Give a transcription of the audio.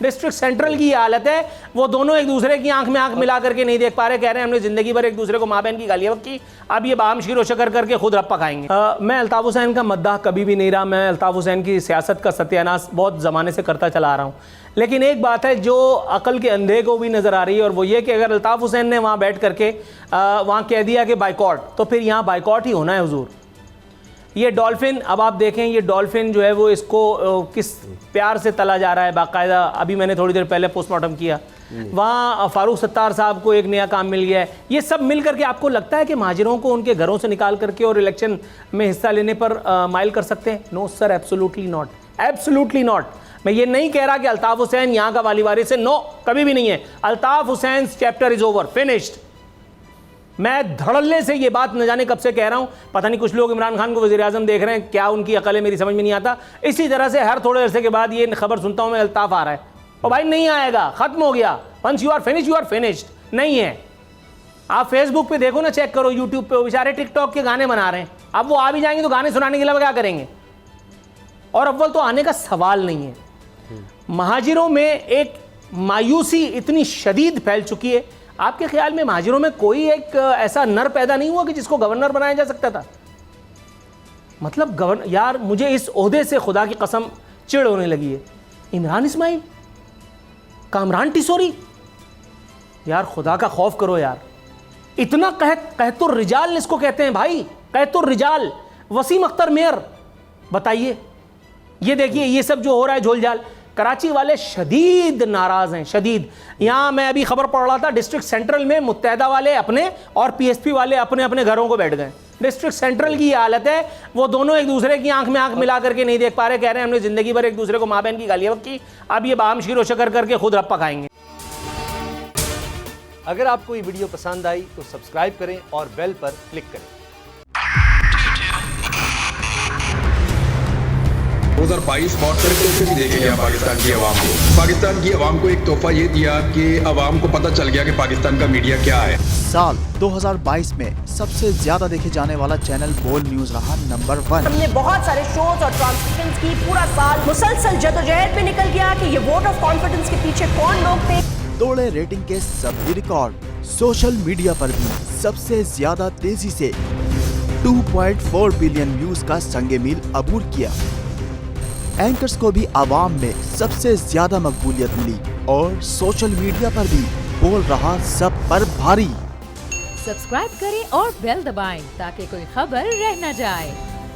District central की हालत है, वो दोनों एक दूसरे की आंख में आंख मिला करके नहीं देख पा रहे, कह रहे हैं हमने जिंदगी भर एक दूसरे को माँ बहन की गालियां बकी, अब ये बाम शीरो शकर करके खुद रप्पा खाएंगे। मैं अल्ताफ हुसैन का मद्दाह कभी भी नहीं रहा, मैं अल्ताफ हुसैन की सियासत का सत्यानाश बहुत ज़माने से करता चला आ रहा हूँ, लेकिन एक बात है जो अकल के अंधे को भी नज़र आ रही है, और वो ये कि अगर अल्ताफ हुसैन ने वहाँ बैठ करके वहाँ कह दिया कि बाइकॉट, तो फिर यहाँ बाइकॉट ही होना है हुजूर। ये डॉल्फिन, अब आप देखें ये डॉल्फिन जो है वो इसको किस प्यार से तला जा रहा है बाकायदा। अभी मैंने थोड़ी देर पहले पोस्टमार्टम किया, वहाँ फारूक सत्तार साहब को एक नया काम मिल गया है। ये सब मिल करके आपको लगता है कि महाजिरों को उनके घरों से निकाल करके और इलेक्शन में हिस्सा लेने पर माइल कर सकते हैं? No sir, absolutely not, absolutely not. मैं ये नहीं कह रहा कि अल्ताफ हुसैन यहाँ का वाली वारिस है, नो, कभी भी नहीं है। Altaf Hussain chapter is over, finished. मैं धड़ल्ले से ये बात न जाने कब से कह रहा हूँ, पता नहीं कुछ लोग इमरान खान को वज़ीर आज़म देख रहे हैं, क्या उनकी अकल है मेरी समझ में नहीं आता। इसी तरह से हर थोड़े अरसे के बाद ये खबर सुनता हूँ मैं, अल्ताफ आ रहा है, और भाई नहीं आएगा, ख़त्म हो गया। Once you are finish you are finished, नहीं है। आप फेसबुक पे देखो ना, चेक करो, यूट्यूब पे, वो बेचारे टिकटॉक के गाने बना रहे हैं, अब वो आ भी जाएंगे तो गाने सुनाने के अलावा क्या करेंगे? और अव्वल तो आने का सवाल नहीं है। महाजिरों में एक मायूसी इतनी शदीद फैल चुकी है। आपके ख्याल में महाजिरों में कोई एक ऐसा नर पैदा नहीं हुआ कि जिसको गवर्नर बनाया जा सकता था? मतलब गवर्नर, यार मुझे इस ओहदे से खुदा की कसम चिढ़ होने लगी है। इमरान इस्माइल, कामरान टिसोरी, यार खुदा का खौफ करो यार। इतना कहतुर रिजाल इसको कहते हैं भाई, कहतुर रिजाल। वसीम अख्तर मेयर, बताइए, ये देखिए ये सब जो हो रहा है झोलझाल। कराची वाले शदीद नाराज़ हैं, शदीद। यहाँ मैं अभी खबर पढ़ रहा था, डिस्ट्रिक्ट सेंट्रल में मुत्तहदा वाले अपने और पीएसपी वाले अपने अपने घरों को बैठ गए। डिस्ट्रिक्ट सेंट्रल की हालत है, वो दोनों एक दूसरे की आंख में आंख मिला करके नहीं देख पा रहे, कह रहे हैं हमने ज़िंदगी भर एक दूसरे को माँ बहन की गालियां बकी, अब ये बाम शीरो शकर करके खुद रप्पा खाएंगे। अगर आपको ये वीडियो पसंद आई तो सब्सक्राइब करें और बेल पर क्लिक करें। 2022 बहुत तरह तोहफे भी देके गया पाकिस्तान की आवाम को। पाकिस्तान की आवाम को एक तोहफा ये दिया कि आवाम को पता चल गया कि पाकिस्तान का मीडिया क्या है। साल 2022 में सबसे ज्यादा देखे जाने वाला चैनल बोल न्यूज रहा नंबर 1। हमने बहुत सारे शोज और ट्रांसमिशंस की, पूरा साल मुसलसल जदोजहद में निकल गया कि ये वोट ऑफ कॉन्फिडेंस के पीछे कौन लोग थे। तोड़े रेटिंग के सभी रिकॉर्ड। सोशल मीडिया पर भी सबसे ज्यादा तेजी से 2.4 बिलियन व्यूज का संगे मील अबूर किया। एंकर्स को भी आवाम में सबसे ज्यादा मकबूलियत मिली और सोशल मीडिया पर भी बोल रहा सब पर भारी। सब्सक्राइब करें और बेल दबाएं ताकि कोई खबर रह न जाए।